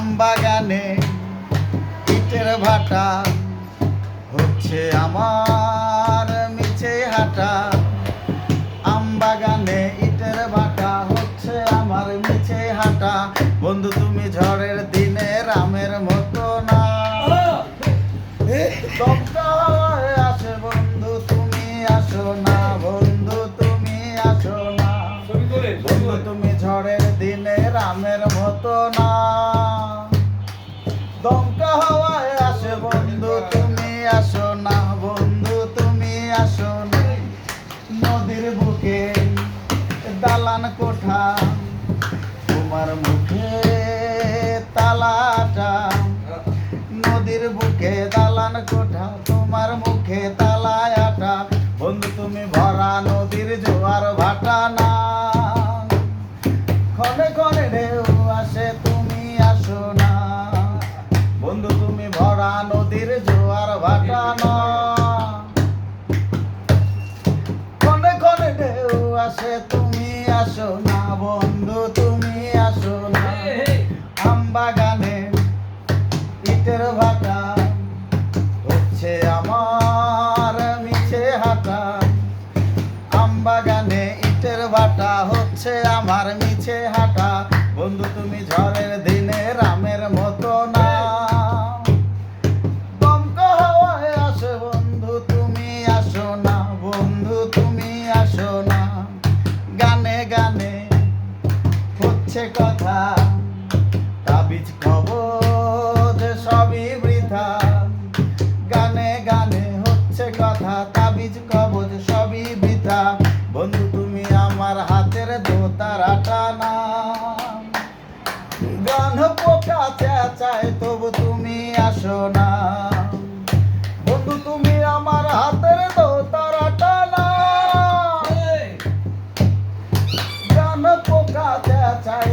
আমবাগানে ইটের ভাটা হচ্ছে আমার মিছে হাঁটা। আমবাগানে ইটের ভাটা হচ্ছে আমার মিছে হাঁটা। বন্ধু তুমি ঝড়ের দিনে রামের মতো না, দমকা হাওয়ায় আসে বন্ধু তুমি আসো না, বন্ধু তুমি আসো না। বন্ধু তুমি ঝড়ের দিনে রামের মতো না, দমকা হাওয়ায় আসে বন্ধু তুমি আসো না, বন্ধু তুমি আসো না। নদীর বুকে দালান কোঠা, তোমার মুখে তালাটা। নদীর বুকে দালান কোঠা, তোমার মুখে তালাটা। বন্ধু তুমি ভরা নদীর জোয়ার ভাটা না, ক্ষণে ক্ষণে ঢেউ আসে তুমি আসো না। বন্ধু তুমি ভরা নদীর জোয়ার ভাটা না, ক্ষণে ক্ষণে ঢেউ আসে তুমি আসো না, বন্ধু তুমি আসো না। আমবাগানে ইটের ভাটা হচ্ছে আমার মিছে হাঁটা। আমবাগানে ইটের ভাটা হচ্ছে আমার মিছে হাঁটা। বন্ধু তুমি ঝড়ের দিনে রামের মতো না, দমকা হাওয়ায় আসে বন্ধু তুমি আসো না, বন্ধু তুমি আসো না। গানে গানে হচ্ছে কথা, তাবিজ কবজ সবই বৃথা। গানে গানে হচ্ছে কথা, তাবিজ কবজ সবই বৃথা। বন্ধু তুমি আমার হাতের দোতারাটা না, গান পোকা চেঁচায় তবু তুমি আসো না। বন্ধু তুমি আমার হাতের দোতারাটা না, গান পোকা চেঁচায়